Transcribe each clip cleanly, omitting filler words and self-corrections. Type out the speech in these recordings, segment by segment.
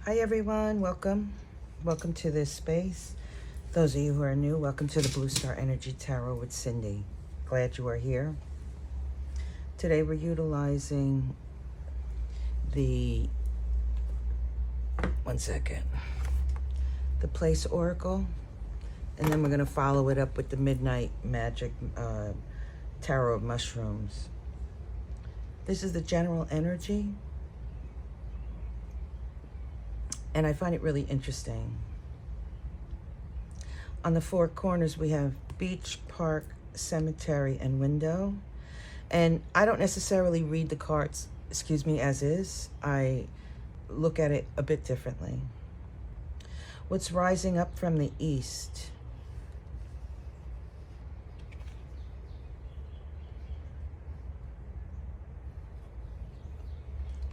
Hi everyone, welcome. Welcome to this space. Those of you who are new, welcome to the Blue Star Energy Tarot with Cindy. Glad you are here. Today we're utilizing the, the Place Oracle, and then we're going to follow it up with the Midnight Magic Tarot of Mushrooms. This is the general energy, and I find it really interesting. On the four corners, we have beach, park, cemetery, and window. And I don't necessarily read the cards, as is. I look at it a bit differently. What's rising up from the east?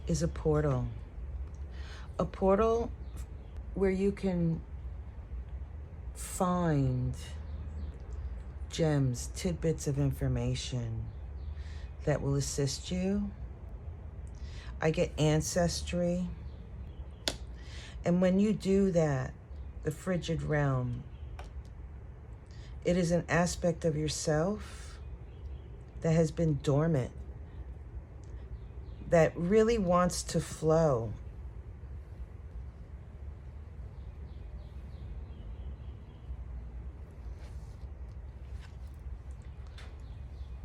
Is a portal. A portal where you can find gems, tidbits of information that will assist you. I get ancestry. And when you do that, the frigid realm, it is an aspect of yourself that has been dormant, that really wants to flow.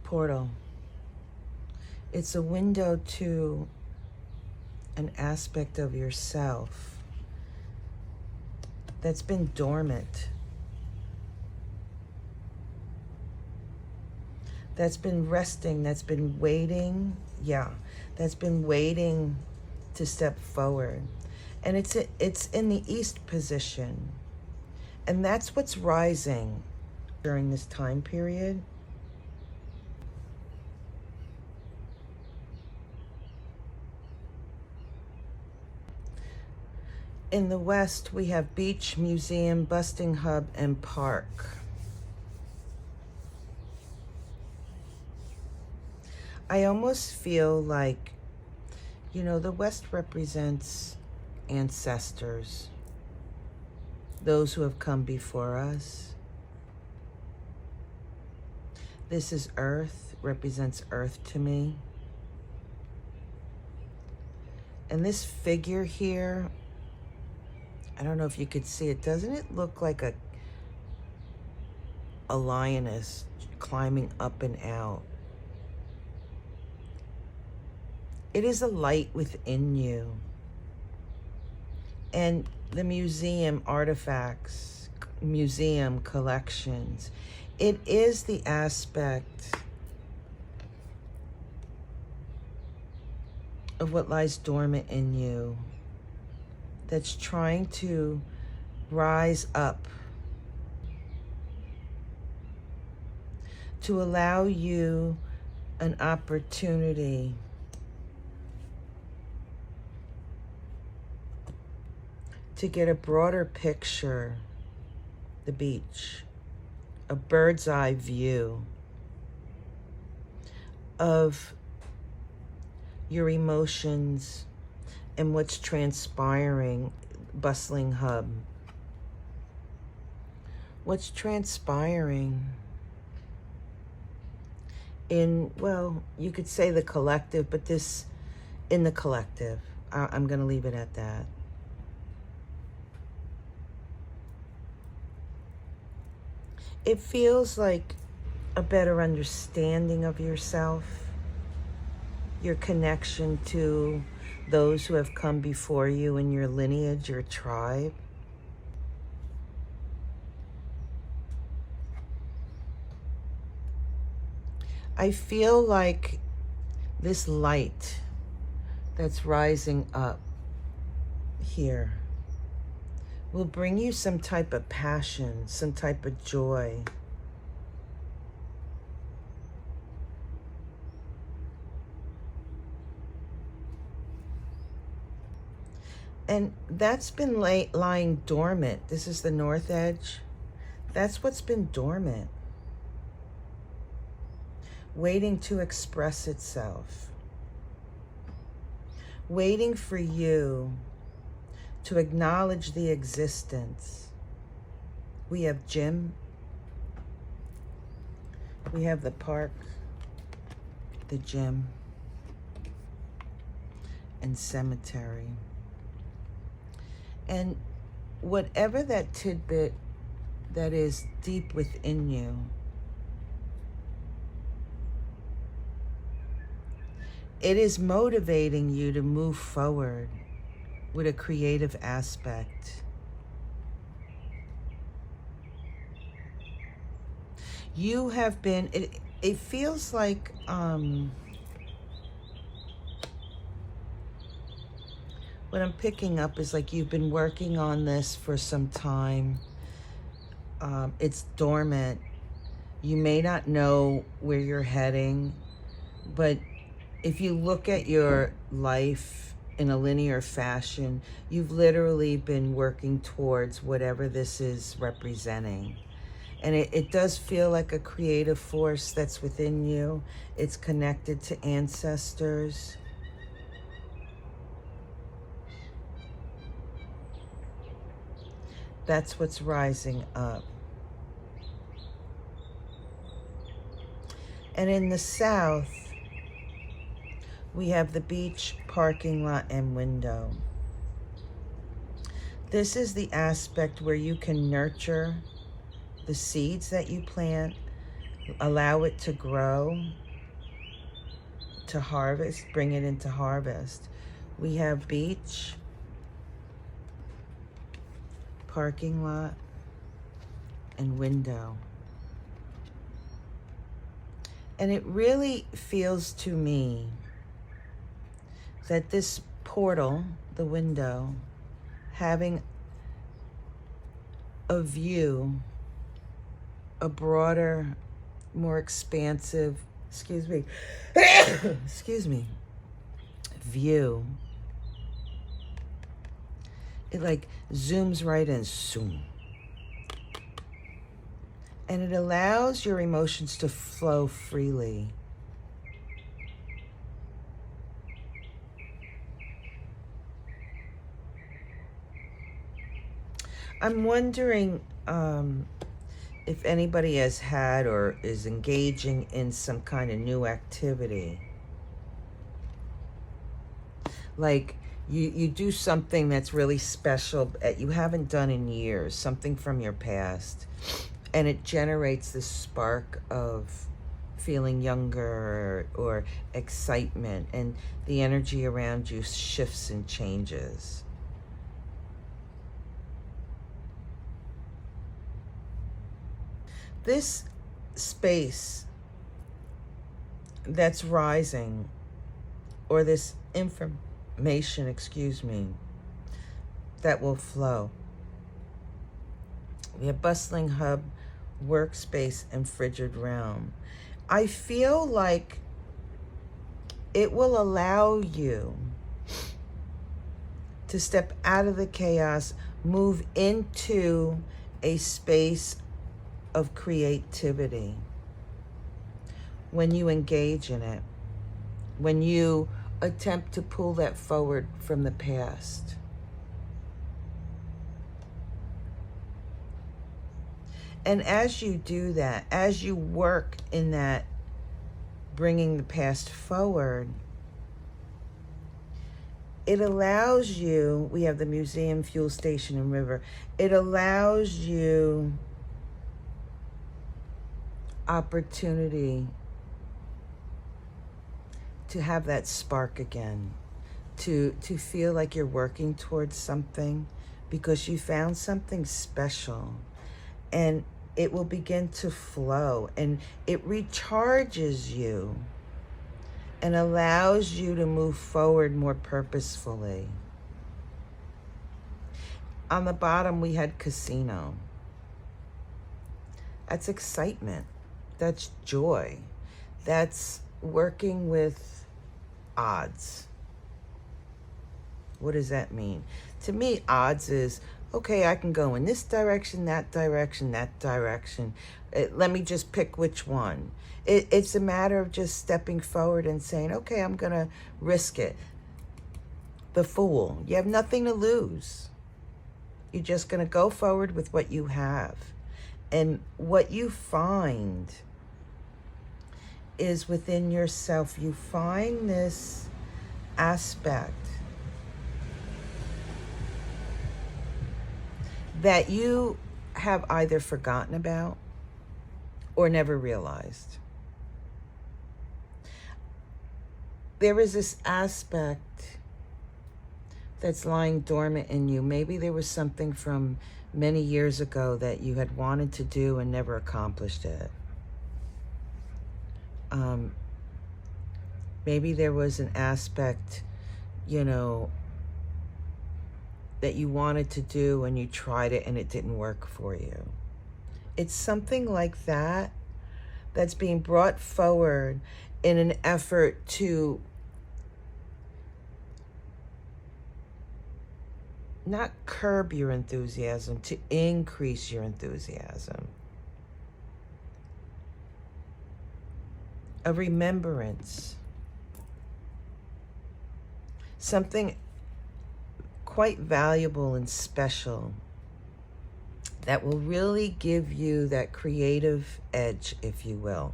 Portal. It's a window to an aspect of yourself that's been dormant, that's been resting, that's been waiting, that's been waiting to step forward. And it's in the east position. And that's what's rising during this time period. In the west, we have beach, museum, busting hub, and park. I almost feel like, the west represents ancestors, those who have come before us. This is earth, represents earth to me. And this figure here, I don't know if you could see it. Doesn't it look like a lioness climbing up and out? It is a light within you. And the museum artifacts, museum collections, it is the aspect of what lies dormant in you that's trying to rise up, to allow you an opportunity to get a broader picture, the beach, a bird's eye view of your emotions and what's transpiring, bustling hub. What's transpiring in, well, you could say the collective, but this, in the collective. I'm going to leave it at that. It feels like a better understanding of yourself, your connection to those who have come before you in your lineage, your tribe. I feel like this light that's rising up here will bring you some type of passion, some type of joy. And that's been lying dormant. This is the north edge. That's what's been dormant, waiting to express itself, waiting for you to acknowledge the existence. We have gym. We have the park, the gym, and cemetery. And whatever that tidbit that is deep within you, it is motivating you to move forward with a creative aspect. You have been, it feels like, what I'm picking up is like you've been working on this for some time. It's dormant. You may not know where you're heading, but if you look at your life in a linear fashion, you've literally been working towards whatever this is representing. And it does feel like a creative force that's within you. It's connected to ancestors. That's what's rising up. And in the south, we have the beach, parking lot, and window. This is the aspect where you can nurture the seeds that you plant, allow it to grow, to harvest, bring it into harvest. We have beach, parking lot, and window. And it really feels to me that this portal, the window, having a view, a broader, more expansive, excuse me, view. It like zooms right in, zoom. And it allows your emotions to flow freely. I'm wondering if anybody has had or is engaging in some kind of new activity. Like you do something that's really special that you haven't done in years, something from your past, and it generates this spark of feeling younger or excitement, and the energy around you shifts and changes. This space that's rising, or this information, that will flow. We have bustling hub, workspace, and frigid realm. I feel like it will allow you to step out of the chaos, move into a space of creativity when you engage in it, when you attempt to pull that forward from the past. And as you do that, as you work in that, bringing the past forward, it allows you, we have the museum, fuel station, and river. It allows you opportunity to have that spark again, to feel like you're working towards something because you found something special, and it will begin to flow, and it recharges you and allows you to move forward more purposefully. On the bottom, we had casino. That's excitement. That's joy. That's working with odds. What does that mean? To me, odds is, okay, I can go in this direction, that direction, that direction. Let me just pick which one. It's a matter of just stepping forward and saying, okay, I'm going to risk it. the Fool. You have nothing to lose. You're just going to go forward with what you have. And what you find is within yourself. You find this aspect that you have either forgotten about or never realized. There is this aspect that's lying dormant in you. Maybe there was something from many years ago that you had wanted to do and never accomplished it. Maybe there was an aspect, you know, that you wanted to do and you tried it and it didn't work for you. It's something like that that's being brought forward in an effort to not curb your enthusiasm, to increase your enthusiasm. A remembrance. Something quite valuable and special that will really give you that creative edge, if you will.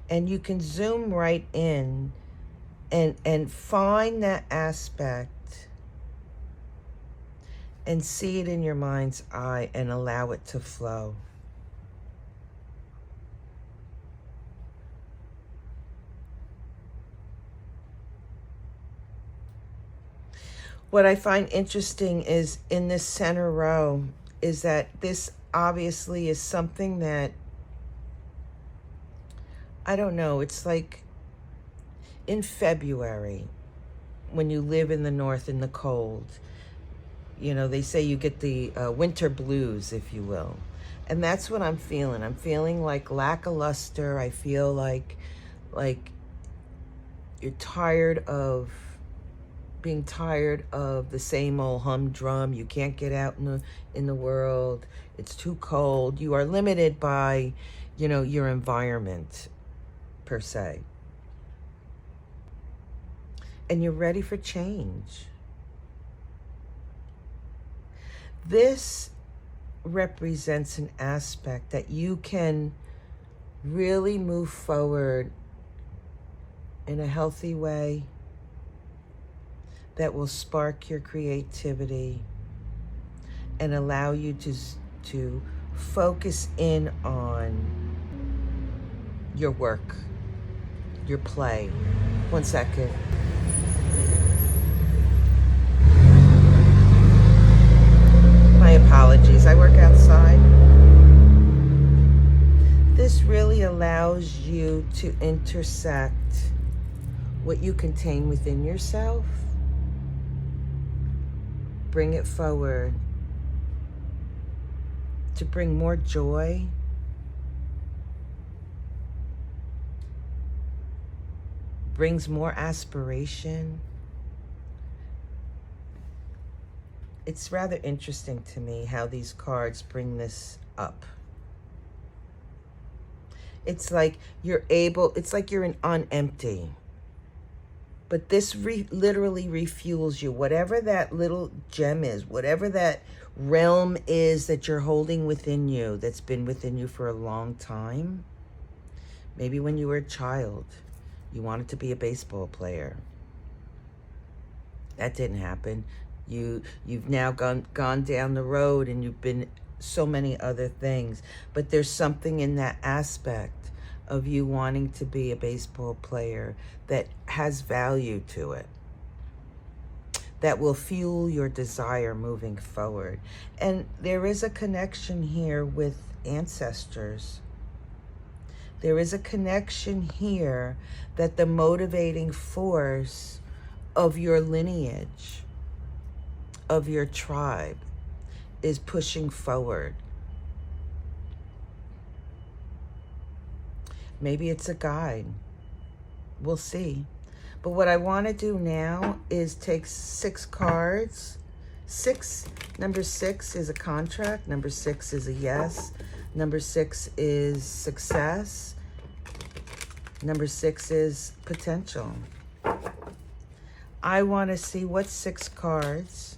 And you can zoom right in and find that aspect and see it in your mind's eye and allow it to flow. What I find interesting is in this center row is that this obviously is something that, I don't know, it's like in February, when you live in the north in the cold, you know, they say you get the winter blues, if you will. And that's what I'm feeling. I'm feeling like lackluster. I feel like you're tired of being tired of the same old humdrum. You can't get out in the world. It's too cold. You are limited by, you know, your environment per se. And you're ready for change. This represents an aspect that you can really move forward in a healthy way that will spark your creativity and allow you to focus in on your work, your play. One second. My apologies, I work outside. This really allows you to intersect what you contain within yourself, bring it forward to bring more joy, brings more aspiration. It's rather interesting to me how these cards bring this up. It's like you're able, it's like you're on empty. But this literally refuels you. Whatever that little gem is, whatever that realm is that you're holding within you, that's been within you for a long time. Maybe when you were a child, you wanted to be a baseball player. That didn't happen. You've now gone down the road and you've been so many other things. But there's something in that aspect of you wanting to be a baseball player that has value to it, that will fuel your desire moving forward. And there is a connection here with ancestors. There is a connection here that the motivating force of your lineage, of your tribe, is pushing forward. Maybe it's a guide. We'll see. But what I want to do now is take 6 cards. Number 6 is a contract. Number 6 is a yes. Number 6 is success. Number 6 is potential. I want to see what 6 cards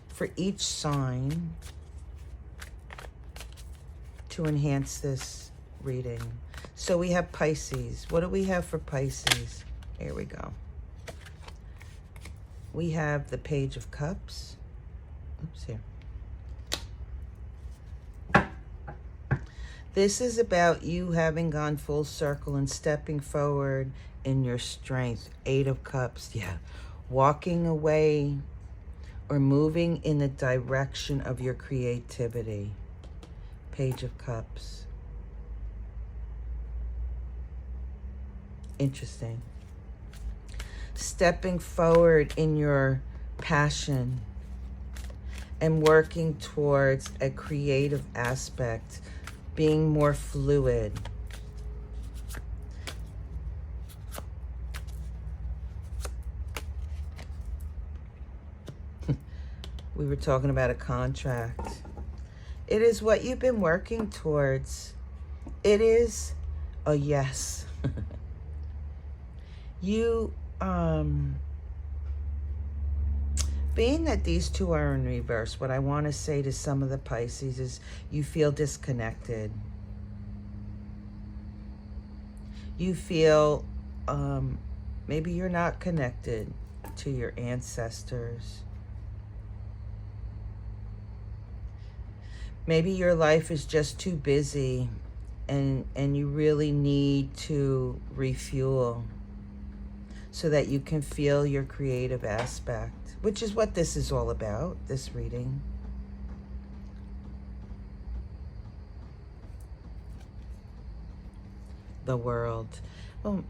for each sign to enhance this reading. So we have Pisces. What do we have for Pisces? Here we go. We have the Page of Cups. Oops, here. This is about you having gone full circle and stepping forward in your strength. 8 of Cups, yeah. Walking away or moving in the direction of your creativity. Page of Cups. Interesting. Stepping forward in your passion and working towards a creative aspect, being more fluid. We were talking about a contract. It is what you've been working towards. It is a yes. You, being that these two are in reverse, what I want to say to some of the Pisces is you feel disconnected. You feel maybe you're not connected to your ancestors. Maybe your life is just too busy and you really need to refuel so that you can feel your creative aspect, which is what this is all about, this reading. The world. Well,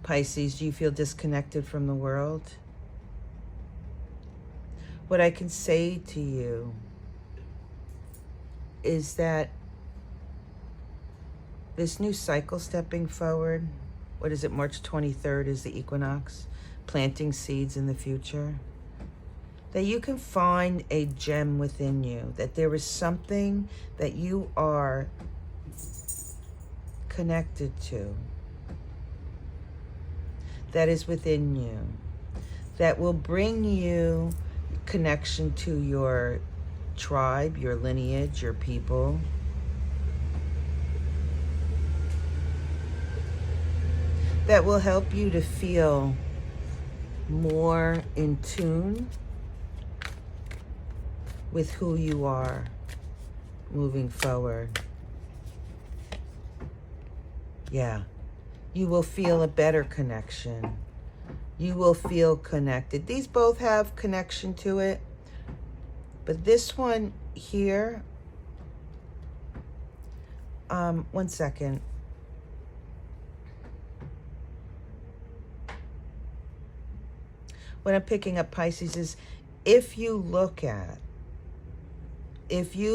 Pisces, do you feel disconnected from the world? What I can say to you is that this new cycle stepping forward, what is it, March 23rd is the equinox, planting seeds in the future, that you can find a gem within you, that there is something that you are connected to, that is within you, that will bring you connection to your tribe, your lineage, your people. That will help you to feel more in tune with who you are moving forward. Yeah, you will feel a better connection. You will feel connected. These both have connection to it, but this one here, one second. What I'm picking up, Pisces, is if you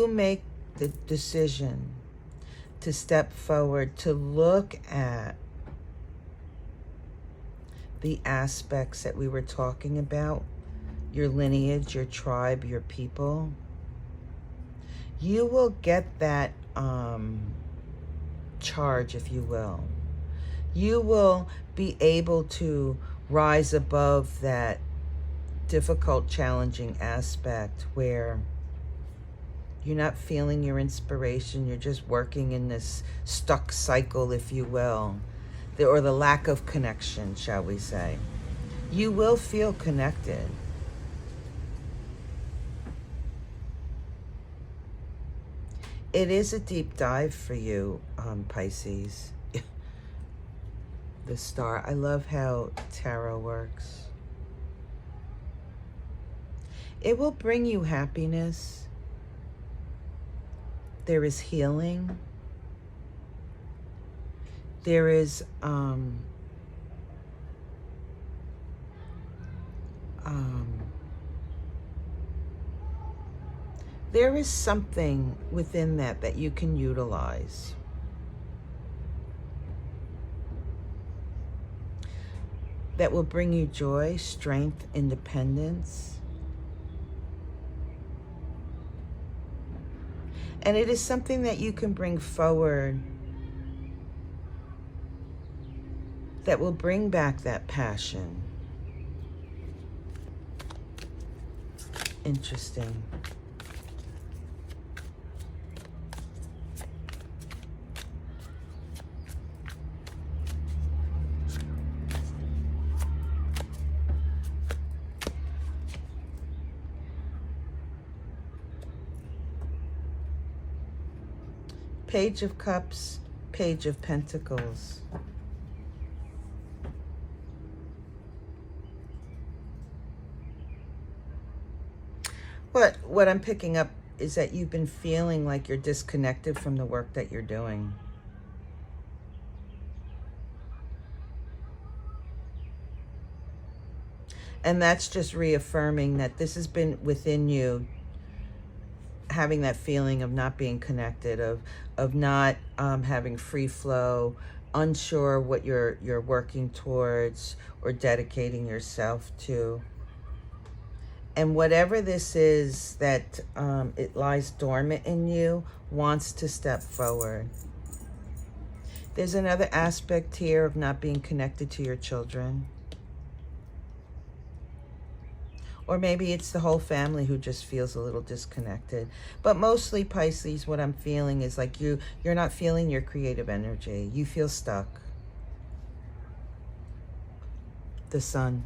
make the decision to step forward, to look at the aspects that we were talking about, your lineage, your tribe, your people, you will get that charge, if you will. You will be able to rise above that difficult, challenging aspect where you're not feeling your inspiration. You're just working in this stuck cycle, if you will, or the lack of connection, shall we say. You will feel connected. It is a deep dive for you, Pisces. The star. I love how tarot works. It will bring you happiness. There is healing. There is there is something within that you can utilize. That will bring you joy, strength, independence. And it is something that you can bring forward that will bring back that passion. Interesting. Page of Cups, Page of Pentacles. What I'm picking up is that you've been feeling like you're disconnected from the work that you're doing. And that's just reaffirming that this has been within you, having that feeling of not being connected, of not having free flow, unsure what you're working towards or dedicating yourself to. And whatever this is that it lies dormant in you, wants to step forward. There's another aspect here of not being connected to your children. Or maybe it's the whole family who just feels a little disconnected. But mostly, Pisces, what I'm feeling is like you're not feeling your creative energy. You feel stuck. The Sun.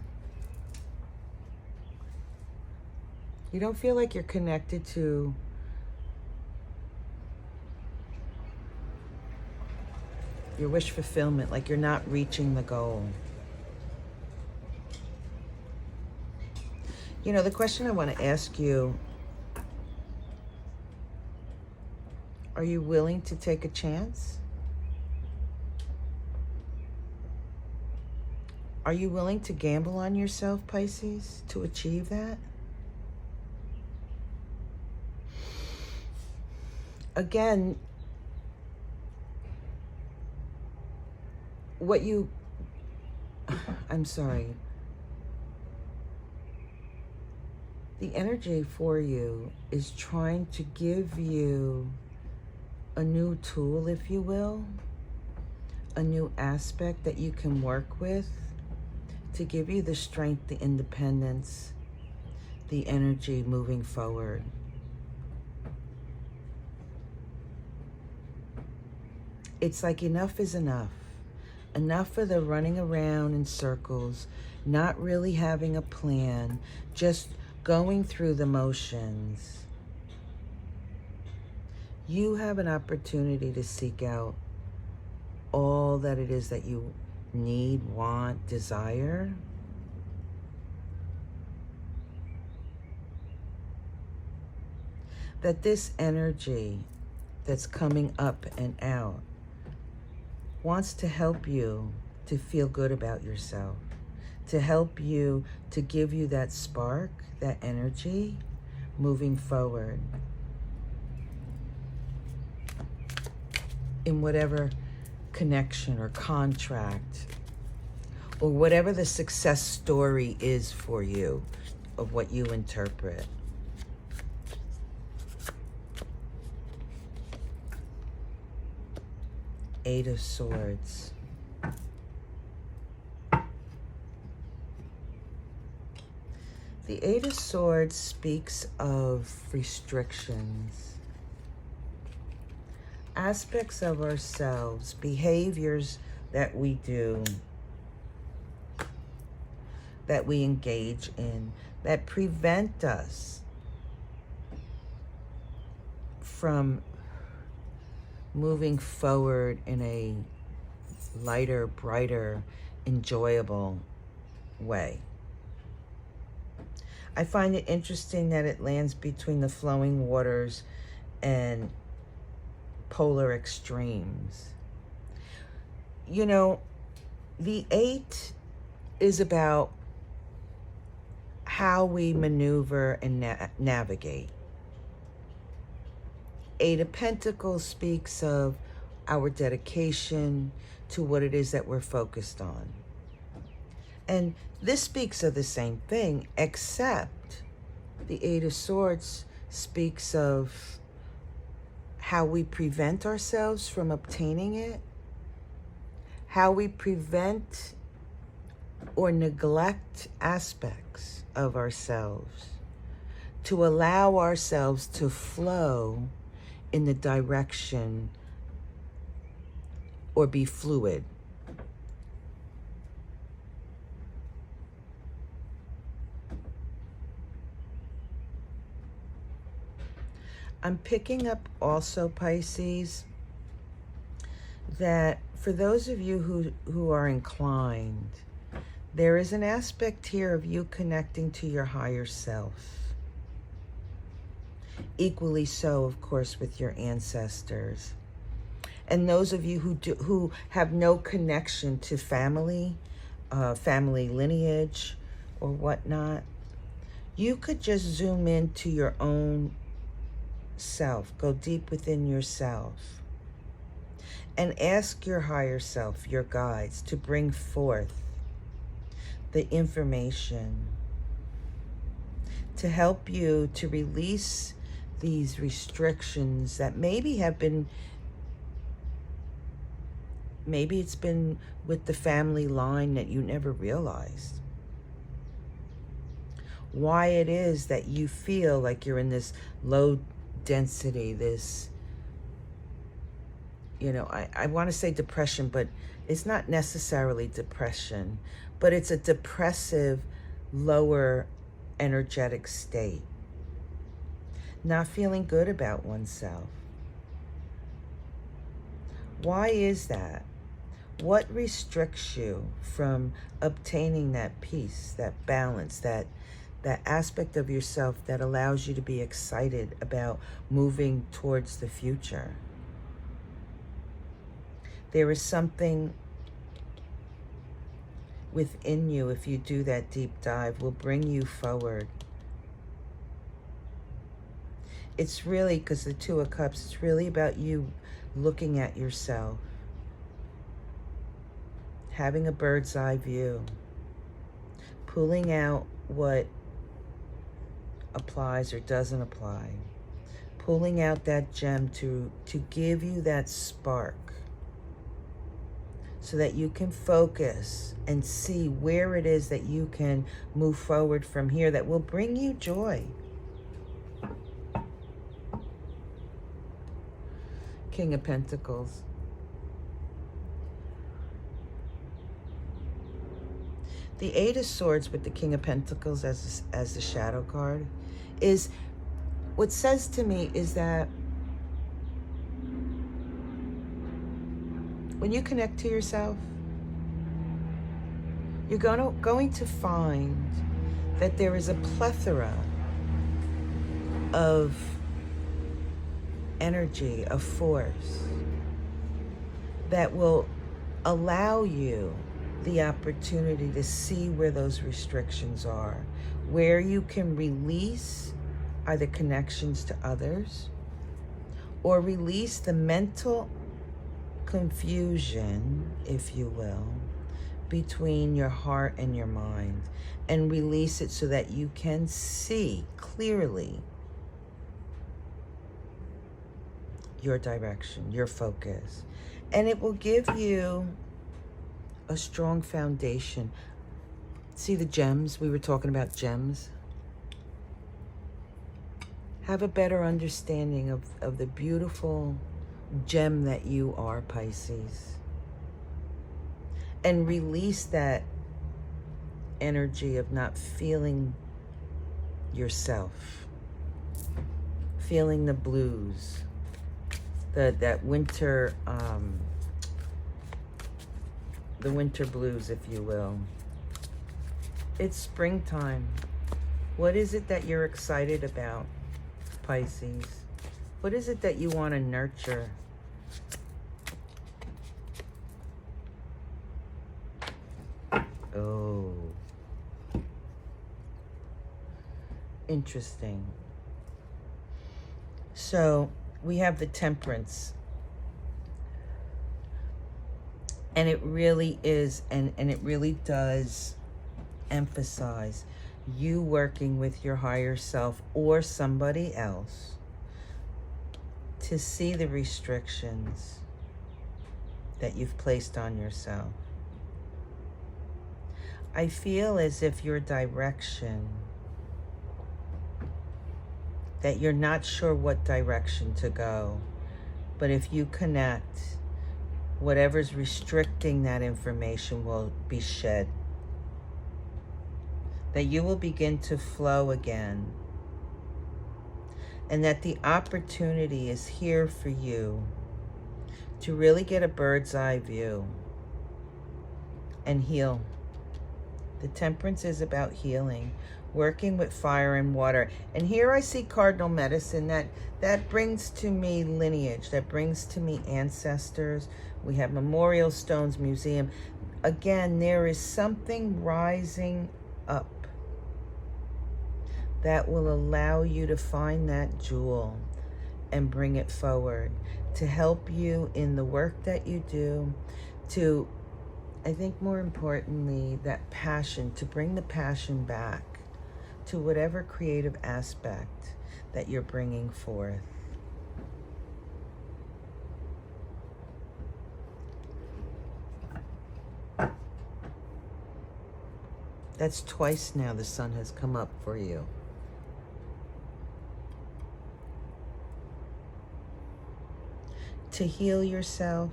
You don't feel like you're connected to your wish fulfillment, like you're not reaching the goal. You know, the question I want to ask you, are you willing to take a chance? Are you willing to gamble on yourself, Pisces, to achieve that? Again, I'm sorry. The energy for you is trying to give you a new tool, if you will, a new aspect that you can work with to give you the strength, the independence, the energy moving forward. It's like enough is enough. Enough of the running around in circles, not really having a plan, just going through the motions. You have an opportunity to seek out all that it is that you need, want, desire. That this energy that's coming up and out wants to help you to feel good about yourself, to help you, to give you that spark, that energy moving forward in whatever connection or contract or whatever the success story is for you of what you interpret. Eight of Swords. The Eight of Swords speaks of restrictions, aspects of ourselves, behaviors that we do, that we engage in, that prevent us from moving forward in a lighter, brighter, enjoyable way. I find it interesting that it lands between the flowing waters and polar extremes. You know, the 8 is about how we maneuver and navigate. 8 of Pentacles speaks of our dedication to what it is that we're focused on. And this speaks of the same thing, except the 8 of Swords speaks of how we prevent ourselves from obtaining it how we prevent or neglect aspects of ourselves to allow ourselves to flow in the direction or be fluid. I'm picking up also, Pisces, that for those of you who are inclined, there is an aspect here of you connecting to your higher self. Equally so, of course, with your ancestors. And those of you who have no connection to family, family lineage or whatnot, you could just zoom into your own self, go deep within yourself, and ask your higher self, your guides, to bring forth the information to help you to release these restrictions that maybe have been, maybe it's been with the family line that you never realized. Why it is that you feel like you're in this low density, this, you know, I want to say depression, but it's not necessarily depression, but it's a depressive, lower energetic state. Not feeling good about oneself. Why is that? What restricts you from obtaining that peace, that balance, that aspect of yourself that allows you to be excited about moving towards the future? There is something within you, if you do that deep dive, will bring you forward. It's really, because the Two of Cups, it's really about you looking at yourself, having a bird's eye view, pulling out what applies or doesn't apply, pulling out that gem to give you that spark so that you can focus and see where it is that you can move forward from here that will bring you joy. King of Pentacles. The Eight of Swords with the King of Pentacles as the shadow card is, what says to me is that when you connect to yourself, you're going to find that there is a plethora of energy, of force that will allow you the opportunity to see where those restrictions are, where you can release either connections to others or release the mental confusion, if you will, between your heart and your mind, and release it so that you can see clearly your direction, your focus. And it will give you a strong foundation. See the gems? We were talking about gems. Have a better understanding of the beautiful gem that you are, Pisces. And release that energy of not feeling yourself, feeling the blues, that winter, the winter blues, if you will. It's springtime. What is it that you're excited about, Pisces? What is it that you want to nurture? Oh, interesting. So we have the Temperance. And it really is, and it really does emphasize you working with your higher self or somebody else to see the restrictions that you've placed on yourself. I feel as if your direction, that you're not sure what direction to go, but if you connect, whatever's restricting that information will be shed. That you will begin to flow again. And that the opportunity is here for you to really get a bird's eye view and heal. The Temperance is about healing, working with fire and water. And here I see cardinal medicine. That brings to me lineage. That brings to me ancestors. We have memorial stones, museum. Again, there is something rising up that will allow you to find that jewel and bring it forward, to help you in the work that you do, to, I think more importantly, that passion, to bring the passion back to whatever creative aspect that you're bringing forth. That's twice now the sun has come up for you. To heal yourself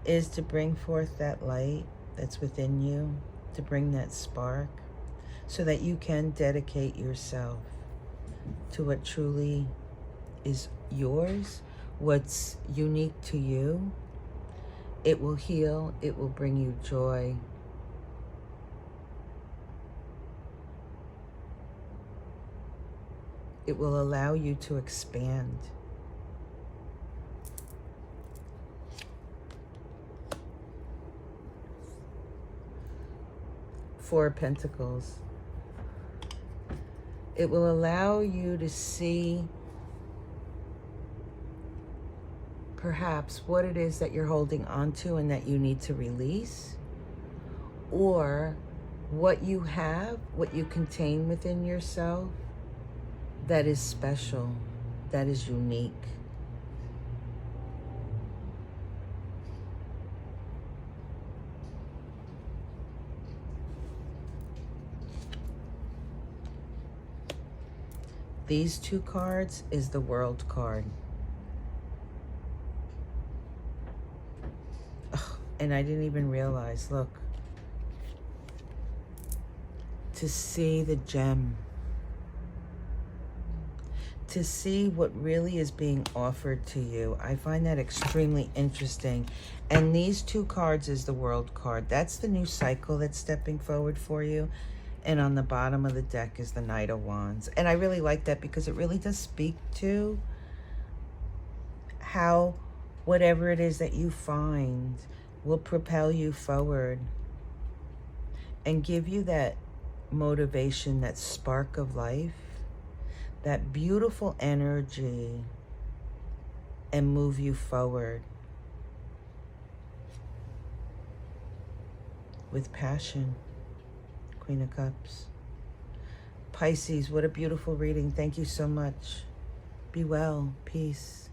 is to bring forth that light that's within you, to bring that spark, so that you can dedicate yourself to what truly is yours, what's unique to you. It will heal, it will bring you joy. It will allow you to expand. Four of Pentacles. It will allow you to see perhaps what it is that you're holding on to and that you need to release, or what you have, what you contain within yourself that is special, that is unique. These two cards is the World card. Oh, and I didn't even realize, look. To see the gem. To see what really is being offered to you. I find that extremely interesting. And these two cards is the World card. That's the new cycle that's stepping forward for you. And on the bottom of the deck is the Knight of Wands. And I really like that because it really does speak to how whatever it is that you find will propel you forward and give you that motivation, that spark of life, that beautiful energy, and move you forward with passion. Queen of Cups. Pisces, what a beautiful reading. Thank you so much. Be well. Peace.